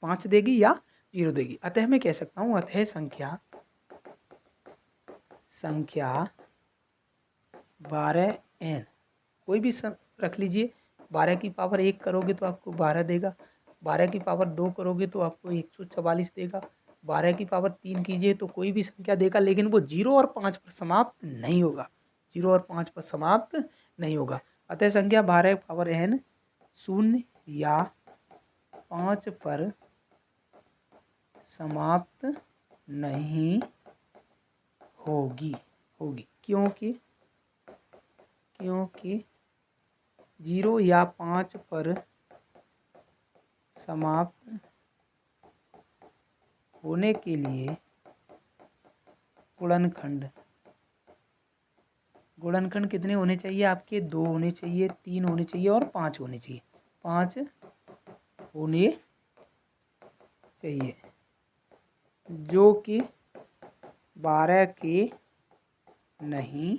5 देगी या 0 देगी। अतः मैं कह सकता हूँ, अतः संख्या 12n, कोई भी रख लीजिए। 12 की पावर 1 करोगे तो आपको 12 देगा, 12 की पावर 2 करोगे तो आपको 144 देगा, 12 की पावर 3 कीजिए तो कोई भी संख्या देगा, लेकिन वो 0 और 5 पर समाप्त नहीं होगा, 0 और 5 पर समाप्त नहीं होगा। अतः संख्या 12 पावर n 0 या 5 पर समाप्त नहीं होगी, क्योंकि 0 या 5 पर समाप्त होने के लिए गुणनखंड कितने होने चाहिए आपके, 2 होने चाहिए, 3 होने चाहिए और 5 होने चाहिए, 5 होने चाहिए, जो कि 12 के नहीं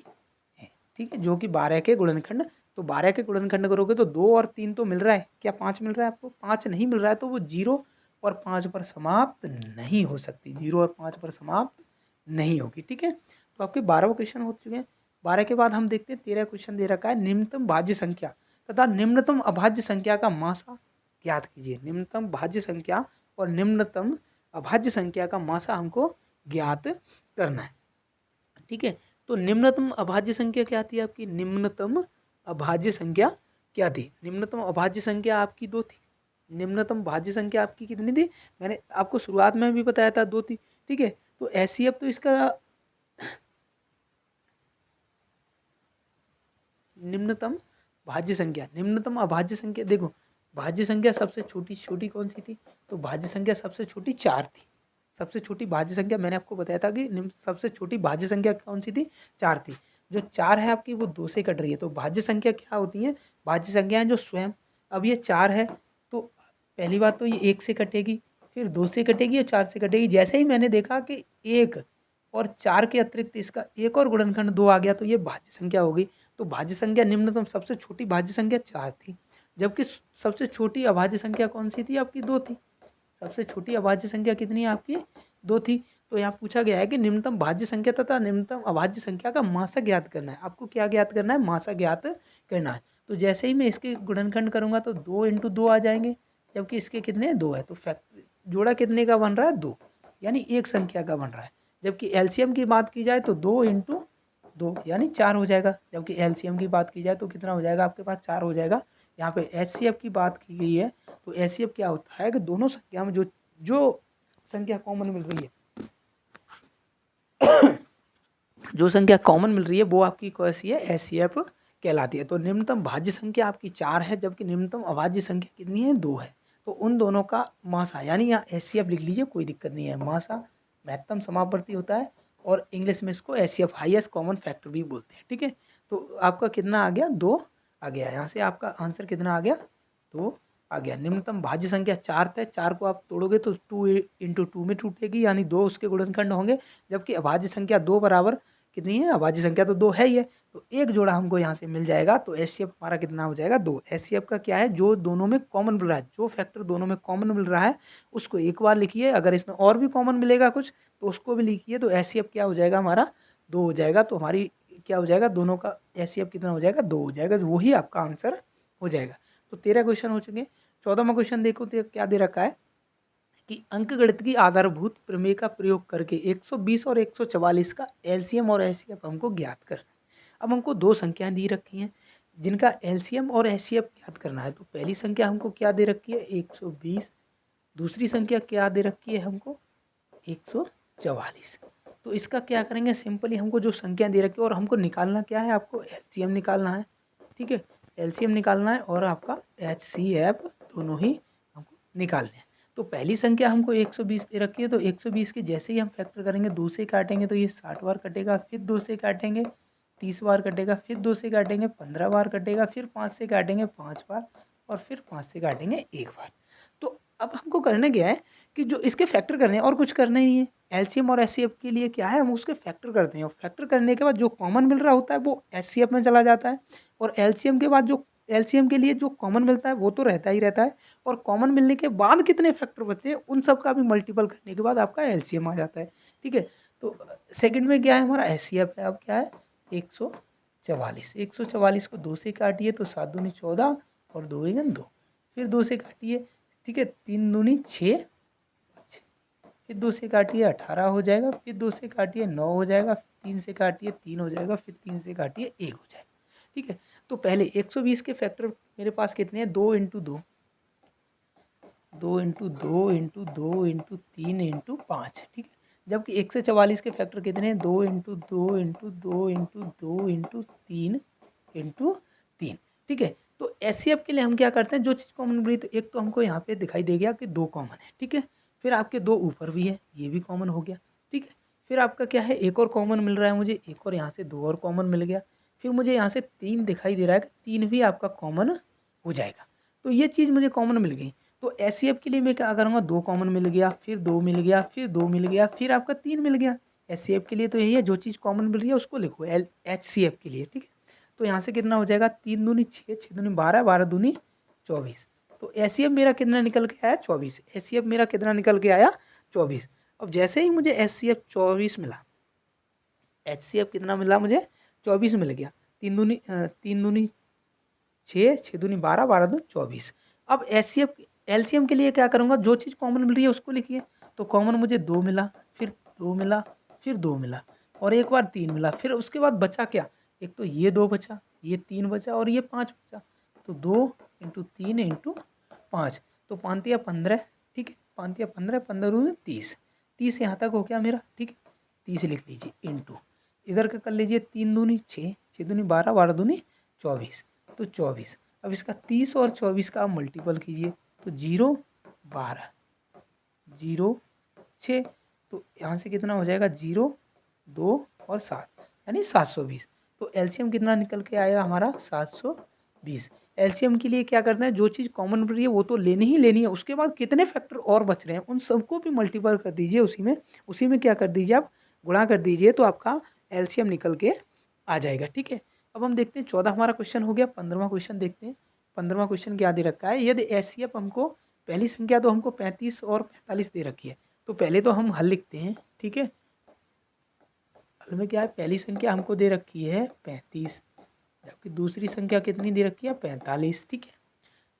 है। ठीक है, जो कि 12 के गुणनखंड, तो 12 के गुणनखंड करोगे तो 2 और 3 तो मिल रहा है, क्या 5 मिल रहा है आपको, 5 नहीं मिल रहा है, तो वो 0 और 5 पर समाप्त नहीं हो सकती, 0 और 5 पर समाप्त नहीं होगी। ठीक है, तो आपके 12 क्वेश्चन हो चुके हैं। 12 के बाद हम देखते हैं 13 क्वेश्चन दे रखा है, निम्नतम भाज्य संख्या तथा निम्नतम अभाज्य संख्या का मासा ज्ञात कीजिए। निम्नतम भाज्य संख्या और निम्नतम अभाज्य संख्या का मासा हमको ज्ञात करना है। ठीक है, तो निम्नतम अभाज्य संख्या क्या थी आपकी, निम्नतम अभाज्य संख्या क्या थी, निम्नतम अभाज्य संख्या आपकी 2 थी। निम्नतम भाज्य संख्या आपकी कितनी थी, मैंने आपको शुरुआत में भी बताया था 2 थी। ठीक है, तो एचसीएफ तो इसका निम्नतम भाज्य संख्या, निम्नतम अभाज्य संख्या, देखो भाज्य संख्या सबसे छोटी कौन सी थी, तो भाज्य संख्या सबसे छोटी 4 थी। सबसे छोटी भाज्य संख्या मैंने आपको बताया था कि सबसे छोटी भाज्य संख्या कौन सी थी, 4 थी। जो 4 है आपकी वो 2 से कट रही है, तो भाज्य संख्या क्या होती है, भाज्य संख्या है जो स्वयं, अब ये 4 है तो पहली बात तो ये 1 से कटेगी, फिर 2 से कटेगी और 4 से कटेगी। जैसे ही मैंने देखा कि 1 और 4 के अतिरिक्त इसका एक और गुणनखंड 2 आ गया, तो ये भाज्य संख्या हो गई। तो भाज्य संख्या निम्नतम सबसे छोटी भाज्य संख्या 4 थी, जबकि सबसे छोटी अभाज्य संख्या कौन-सी थी आपकी? 2 थी। सबसे छोटी अभाज्य संख्या कितनी है आपकी? 2 थी। तो यहाँ पूछा गया है कि निम्नतम भाज्य संख्या तथा निम्नतम अभाज्य संख्या का मासा ज्ञात करना है। आपको क्या ज्ञात करना है? मासा ज्ञात करना है। तो जैसे ही मैं इसके गुणनखंड करूँगा तो 2 × 2 आ जाएँगे, जबकि इसके कितने? 2 है। तो जोड़ा कितने का बन रहा है? 2, यानी एक संख्या का बन रहा है। जबकि एलसीएम की बात की जाए तो 2 × 2 यानी 4 हो जाएगा। जबकि एलसीएम की बात की जाए तो कितना हो जाएगा आपके पास? 4 हो जाएगा। यहाँ पे एचसीएफ की बात की गई है, तो एचसीएफ क्या होता है कि दोनों संख्या में जो संख्या कॉमन मिल रही है जो संख्या कॉमन मिल रही है वो आपकी कौन सी है? एचसीएफ कहलाती है। तो निम्नतम भाज्य संख्या आपकी 4 है, जबकि निम्नतम अभाज्य संख्या कितनी है? 2 है। तो उन दोनों का मासा, यानी यहाँ एचसीएफ लिख लीजिए, कोई दिक्कत नहीं है। मासा महत्तम समापवर्ती होता है और इंग्लिश में इसको एचसीएफ हाईएस्ट कॉमन फैक्टर भी बोलते हैं। ठीक है, तो आपका कितना आ गया? 2 आ गया। यहाँ से आपका आंसर कितना आ गया? 2 आ गया। निम्नतम भाज्य संख्या 4 है, 4 को आप तोड़ोगे तो 2 × 2 में टूटेगी, यानी 2 उसके गुणनखंड होंगे। जबकि अभाज्य संख्या 2 बराबर कितनी है? अभाज्य संख्या तो 2 है ही है। तो एक जोड़ा हमको यहाँ से मिल जाएगा। तो एचसीएफ हमारा कितना हो जाएगा? 2। एचसीएफ का क्या है? जो दोनों में कॉमन मिल रहा है, जो फैक्टर दोनों में कॉमन मिल रहा है उसको एक बार लिखिए। अगर इसमें और भी कॉमन मिलेगा कुछ तो उसको भी लिखिए। तो एचसीएफ क्या हो जाएगा हमारा? 2 हो जाएगा। तो हमारी क्या हो जाएगा? दोनों का एचसीएफ कितना हो जाएगा? 2 हो जाएगा। तो वही आपका आंसर हो जाएगा। तो 13 क्वेश्चन हो चुके हैं। 14वां क्वेश्चन देखो तो क्या दे रखा है कि अंकगणित की आधारभूत प्रमेय का प्रयोग करके 120 और 144 का एलसीएम और एचसीएफ हमको ज्ञात करना है। अब हमको दो संख्याएं दी रखी हैं जिनका एलसीएम और एचसीएफ ज्ञात करना है। तो पहली संख्या हमको क्या दे रखी है? 120। दूसरी संख्या क्या दे रखी है हमको? 144। तो इसका क्या करेंगे? सिंपली हमको जो संख्या दे रखी है और हमको निकालना क्या है? आपको एलसीएम निकालना है। ठीक है, एलसीएम निकालना है और आपका एचसीएफ दोनों ही हमको निकालने हैं। तो पहली संख्या हमको 120 दे रखी है, तो 120 के जैसे ही हम फैक्टर करेंगे 2 से काटेंगे तो ये 60 बार कटेगा, फिर 2 से काटेंगे 30 बार कटेगा, फिर 2 से काटेंगे 15 बार कटेगा, फिर 5 से काटेंगे 5 बार और फिर 5 से काटेंगे 1 बार। तो अब हमको करना क्या है कि जो इसके फैक्टर करने हैं और कुछ करना ही नहीं है। एलसीएम और एचसीएफ के लिए क्या है? हम उसके फैक्टर करते हैं और फैक्टर करने के बाद जो कॉमन मिल रहा होता है वो एचसीएफ में चला जाता है और एलसीएम के बाद जो एलसीएम के लिए जो कॉमन मिलता है वो तो रहता ही रहता है और कॉमन मिलने के बाद कितने फैक्टर बचे उन सब का भी मल्टीपल करने के बाद आपका एलसीएम आ जाता है। ठीक है, तो सेकंड में क्या है? हमारा एचसीएफ है। अब क्या है? 144। 144 को 2 से काटिए तो 7 दूनी 14 और 2 × 2, फिर 2 से काटिए। ठीक है, 3 दूनी 6, फिर 2 से काटिए 18 हो जाएगा, फिर 2 से काटिए 9 हो जाएगा, फिर 3 से काटिए 3 हो जाएगा, फिर 3 से काटिए 1 हो जाएगा। ठीक है, तो पहले 120 के फैक्टर मेरे पास कितने हैं? 2 × 2, 2 × 2 × 2 × 3 × 5। ठीक है, जबकि 144 के फैक्टर कितने हैं? 2 × 2 × 2 × 2 × 3 × 3। ठीक है, तो एचसीएफ के लिए हम क्या करते हैं? जो चीज़ कॉमन मिली तो एक तो हमको यहाँ पे दिखाई दे गया कि 2 कॉमन है। ठीक है, फिर आपके 2 ऊपर भी है, ये भी कॉमन हो गया। ठीक है, फिर आपका क्या है? एक और कॉमन मिल रहा है मुझे, एक और यहाँ से 2 और कॉमन मिल गया। फिर मुझे यहाँ से 3 दिखाई दे रहा है कि 3 भी आपका कॉमन हो जाएगा। तो ये चीज़ मुझे कॉमन मिल गई। तो एचसीएफ के लिए मैं क्या करूँगा? 2 कॉमन मिल गया, फिर 2 मिल गया, फिर 2 मिल गया, फिर आपका 3 मिल गया। एचसीएफ के लिए तो यही है, जो चीज़ कॉमन मिल रही है उसको लिखो एचसीएफ के लिए। ठीक है, तो यहाँ से कितना हो जाएगा? 3 दूनी 6, 6 दूनी 12, 12 दूनी 24। तो एचसीएफ मेरा कितना निकल के आया? 24। एचसीएफ मेरा कितना निकल के आया? 24। अब जैसे ही मुझे एचसीएफ 24 मिला, एचसीएफ कितना मिला मुझे? 24 मिल गया। 3 दूनी 6, 6 दूनी 12, 12 दूनी 24। अब एचसीएफ एलसीएम के लिए क्या करूँगा? जो चीज़ कॉमन मिल रही है उसको लिखिए। तो कॉमन मुझे 2 मिला, फिर 2 मिला, फिर 2 मिला और एक बार 3 मिला। फिर उसके बाद बचा क्या? एक तो ये 2 बचा, ये 3 बचा और ये 5 बचा। तो 2 × 3 × 5, तो 5 या 15। ठीक है, 5 या 15, 15 दूनी 30। 30 यहाँ तक हो गया मेरा। ठीक है, 30 लिख लीजिए इंटू इधर का कर लीजिए। 3 दूनी 6, 6 दूनी 12, 12 दूनी 24, तो 24। अब इसका 30 और 24 का आप मल्टीपल कीजिए तो 0, 12, 0, 6। तो यहाँ से कितना हो जाएगा? 0, 2 और 7 यानी 720। तो एलसीएम कितना निकल के आएगा हमारा? 720। एलसीएम के लिए क्या करना है, जो चीज़ कॉमन बन रही है वो तो लेनी ही लेनी है, उसके बाद कितने फैक्टर और बच रहे हैं उन सबको भी मल्टीपल कर दीजिए, उसी में क्या कर दीजिए आप गुणा कर दीजिए, तो आपका एलसीएम निकल के आ जाएगा। ठीक है, अब हम देखते हैं 14 हमारा क्वेश्चन हो गया। 15वां क्वेश्चन देखते हैं। 15वां क्वेश्चन क्या दे रखा है, यदि एचसीएफ हमको पहली संख्या तो हमको 35 और 45 दे रखी है, तो पहले तो हम हल लिखते हैं। ठीक है, हल में क्या है, पहली संख्या हमको दे रखी है 35, जबकि दूसरी संख्या कितनी दे रखी है 45। ठीक है,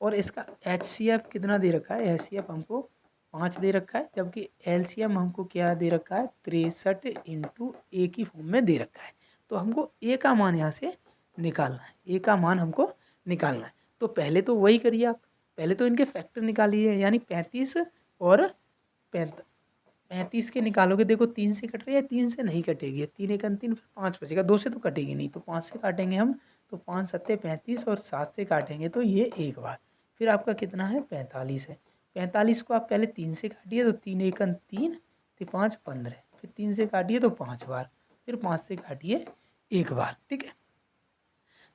और इसका एचसीएफ कितना दे रखा है, एचसीएफ हमको 5 दे रखा है, जबकि एलसीएम हमको क्या दे रखा है 63 इंटू ए की फॉर्म में दे रखा है। तो हमको ए का मान यहाँ से निकालना है, ए का मान हमको निकालना है। तो पहले तो वही करिए आप, पहले तो इनके फैक्टर निकालिए, यानी 35 और 35 के निकालोगे, देखो 3 से कट रही है, 3 से नहीं कटेगी, 3 एक 3, फिर 5 बचेगा, 2 से तो कटेगी नहीं, तो 5 से काटेंगे हम, तो 5 सत्ते 35 और 7 से काटेंगे तो ये एक बार, फिर आपका कितना है 45 है। 45 को आप पहले 3 से काटिए, तो 3 एक 3, तो 5 15, फिर 3 से काटिए तो 5 बार, फिर 5 से काटिए एक बार। ठीक है,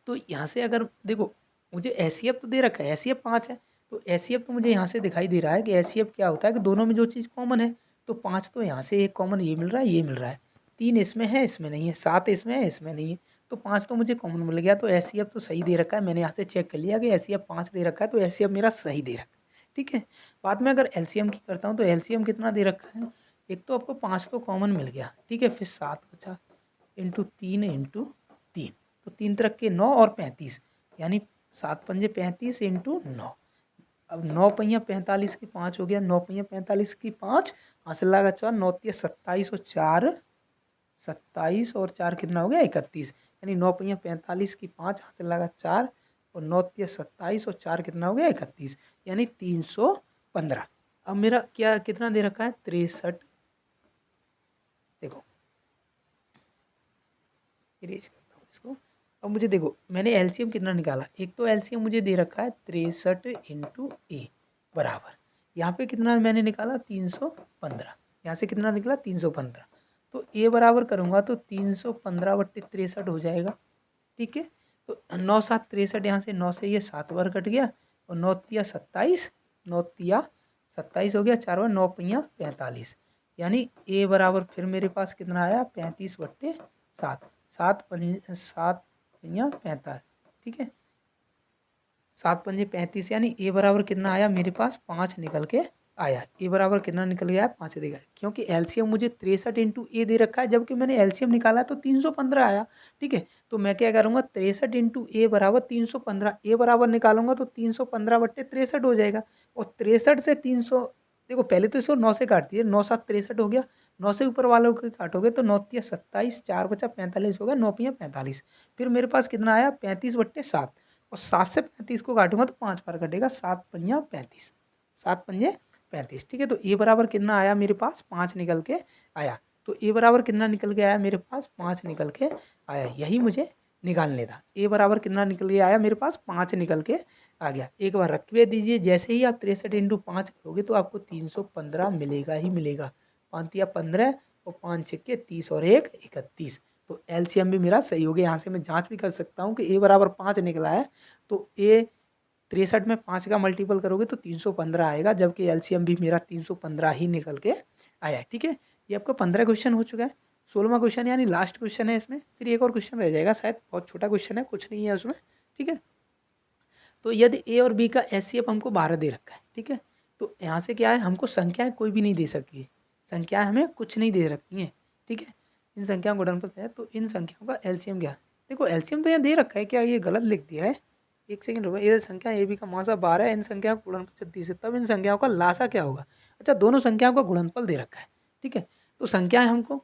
तो यहाँ से अगर देखो मुझे एचसीएफ तो दे रखा है, एचसीएफ 5 है, तो एचसीएफ तो मुझे यहाँ से दिखाई दे रहा है कि एचसीएफ क्या होता है कि दोनों में जो चीज़ कॉमन है, तो 5 तो यहाँ से एक कॉमन ये मिल रहा है, ये मिल रहा है, 3 इसमें है, इसमें नहीं है, 7 इसमें है, इसमें नहीं है, तो 5 तो मुझे कॉमन मिल गया, तो एचसीएफ तो सही दे रखा है। मैंने यहाँ से चेक कर लिया कि एचसीएफ 5 दे रखा है, तो एचसीएफ मेरा सही दे रखा है। ठीक है, बाद में अगर एलसीएम की करता हूँ तो एलसीएम कितना दे रखा है, एक तो आपको 5 तो कॉमन मिल गया, ठीक है, फिर 7 बचा इंटू 3 इंटू 3, तो 3 तरह के 9 और 35, यानी 7 पंजे 35 इंटू 9। अब 9 पहिया 45 की 5 हो गया, 9 पहिया 45 की 5, हासिल लगा 4, 9 तिया 27 और 4 27 और 4 कितना हो गया 31, यानी 9 पहिया 45 की 5, हासिल लगा 4, और 9 तिया 27 और 4 कितना हो गया 31, यानी 315। अब मेरा क्या कितना दे रखा है 63, देखो इरेज करता हूँ इसको। अब मुझे देखो मैंने एलसीएम कितना निकाला, एक तो एलसीएम मुझे दे रखा है 63 इंटू ए बराबर, यहाँ पे कितना मैंने निकाला 315, यहाँ से कितना निकला 315, तो ए बराबर करूँगा तो 315/63 हो जाएगा। ठीक है, तो 9 7 63, यहाँ से 9 से ये 7 बार कट गया, और 9 तिया 27, 9 तिया 27 हो गया, 4 बार 9 पहिया 45, यानी ए बराबर फिर मेरे पास कितना आया 35/7, 7 पहिया 45। ठीक है, 7 पंजे 35, यानी ए बराबर कितना आया मेरे पास 5 निकल के आया। ए बराबर कितना निकल गया 5 देगा, क्योंकि एलसीएम मुझे 63 इंटू ए दे रखा है, जबकि मैंने एलसीएम निकाला तो 315 आया। ठीक है, तो मैं क्या करूँगा 63 इंटू ए बराबर 315, ए बराबर निकालूंगा तो 315/63 हो जाएगा, और 63 से 300, देखो पहले तो इसको 9 से काट दिए, 9 7 63 हो गया, 9 से ऊपर वालों को काटोगे तो 9 तिया 27, 4 बचा 45 हो गया, 9 पिया 45, फिर मेरे पास कितना आया 35/7, और 7 से 35 को काटूंगा तो 5 बार कटेगा, 7 पंजा 35, 7 पंजे 35। ठीक है, तो ए बराबर कितना आया मेरे पास 5 निकल के आया, तो ए बराबर कितना निकल के आया मेरे पास 5 निकल के आया, यही मुझे निकालने था। ए बराबर कितना निकल के आया मेरे पास 5 निकल के आ गया। एक बार रखिए दीजिए, जैसे ही आप 63 इंटू 5 करोगे तो आपको 315 मिलेगा ही मिलेगा, 5 या 15 और 5 छक्के 30 और 1 31, तो एलसीएम भी मेरा सही हो गया। यहाँ से मैं जांच भी कर सकता हूँ कि ए बराबर 5 निकला है, तो ए 63 में 5 का मल्टीपल करोगे तो 315 आएगा, जबकि एलसीएम भी मेरा 315 ही निकल के आया। ठीक है, ये आपका 15 क्वेश्चन हो चुका है। 16वां क्वेश्चन यानी लास्ट क्वेश्चन है इसमें, फिर एक और क्वेश्चन रह जाएगा, शायद बहुत छोटा क्वेश्चन है, कुछ नहीं है उसमें। ठीक है, तो यदि ए और बी का एचसीएफ हमको 12 दे रखा है, ठीक है, तो यहाँ से क्या है हमको संख्याएं कोई भी नहीं दे सकती है, संख्याएं हमें कुछ नहीं दे रखी हैं। ठीक है, इन संख्याओं को गुणनफल है, तो इन संख्याओं का एलसीएम क्या है, देखो एलसीएम तो यहाँ दे रखा है, क्या ये गलत लिख दिया है, एक सेकंड होगा, ये संख्या ए बी का मासा 12 है, इन संख्याओं का गुणनफल 36 है, तब इन संख्याओं का लासा क्या होगा। अच्छा, दोनों संख्याओं का गुणनफल दे रखा है। ठीक है, तो संख्याएं हमको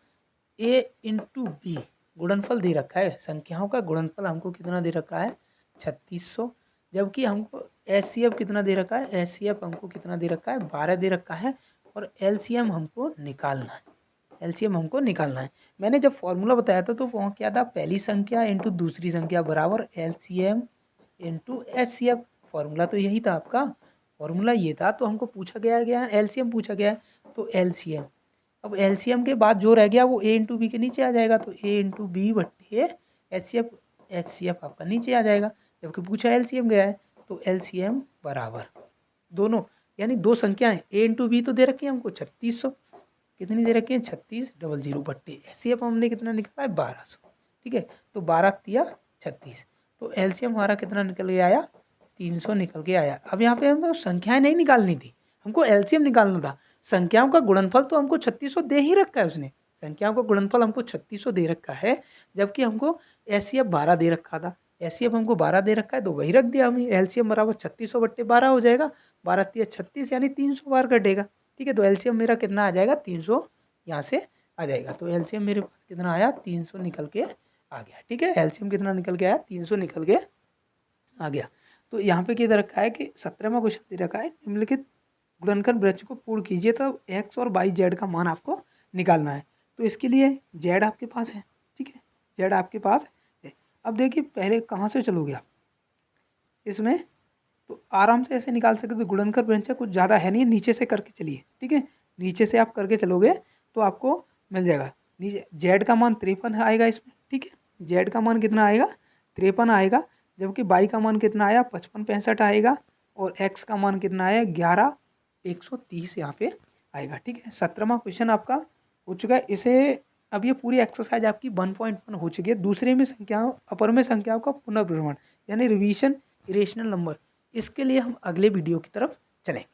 ए इंटू बी गुणनफल दे रखा है, संख्याओं का गुणनफल हमको कितना दे रखा है 3600, जबकि हमको एचसीएफ कितना दे रखा है, एचसीएफ हमको कितना दे रखा है 12 दे रखा है, और एलसीएम हमको निकालना है, एलसीएम हमको निकालना है। मैंने जब फॉर्मूला बताया था तो वो क्या था, पहली संख्या इंटू दूसरी संख्या बराबर एलसीएम इंटू एचसीएफ, फॉर्मूला तो यही था आपका, फॉर्मूला ये था, तो हमको पूछा गया है एलसीएम पूछा गया है, तो एलसीएम, अब एलसीएम के बाद जो रह गया वो ए इंटू बी के नीचे आ जाएगा, तो ए इंटू बी बट्टे एचसीएफ, एचसीएफ आपका नीचे आ जाएगा, जबकि पूछा एलसीएम गया है, तो एलसीएम बराबर दोनों यानी दो संख्याएं ए इंटू बी तो दे रखी है हमको 3600, कितनी दे रखी है 3600 बट्टे एचसीएफ हमने कितना निकाला है 1200। ठीक है, तो 12 तिया 36, तो एलसीएम हमारा कितना निकल के आया 300 निकल के आया। अब यहाँ पे हमको संख्याएं नहीं निकालनी थी, हमको एलसीएम निकालना था। संख्याओं का गुणनफल तो हमको 3600 दे ही रखा है उसने, संख्याओं का गुणनफल हमको 3600 दे रखा है, जबकि हमको एचसीएफ 12 दे रखा था। एचसीएफ हमको 12 दे रखा है तो वही रख दिया हमें, एलसीएम बराबर 3600 बट्टे 12 हो जाएगा, 12 तिया 36 यानी 300 बार कटेगा। ठीक है, तो एलसीएम मेरा कितना आ जाएगा 300 यहाँ से आ जाएगा। तो एलसीएम मेरे पास कितना आया 300 निकल के आ गया। ठीक है, एलसीएम कितना निकल के आया 300 निकल के आ गया। तो यहाँ पे क्या दे रखा है कि 17वां क्वेश्चन दे रखा है निम्नलिखित गुणनखंड वृक्ष को पूर्ण कीजिए, तब एक्स और वाई जेड का मान आपको निकालना है। तो इसके लिए जेड आपके पास है, ठीक है, जेड आपके पास है। अब देखिए पहले कहाँ से चलोगे आप इसमें, तो आराम से ऐसे निकाल सकते हो। गुणनखंड वृक्ष कुछ ज़्यादा है नहीं, नीचे से करके चलिए। ठीक है, नीचे से आप करके चलोगे तो आपको मिल जाएगा। नीचे जेड का मान 53 आएगा इसमें। ठीक है, जेड का मान कितना आएगा 53 आएगा, जबकि बाई का मान कितना आया 55 65 आएगा, और एक्स का मान कितना आया 11 130 यहाँ पे आएगा। ठीक है, 17वां क्वेश्चन आपका हो चुका है। इसे अब ये पूरी एक्सरसाइज आपकी 1.1 हो चुकी है। दूसरे में संख्याओं अपर में संख्याओं का पुनर्भ्रमण यानी रिवीजन इरेशनल नंबर, इसके लिए हम अगले वीडियो की तरफ चलेंगे।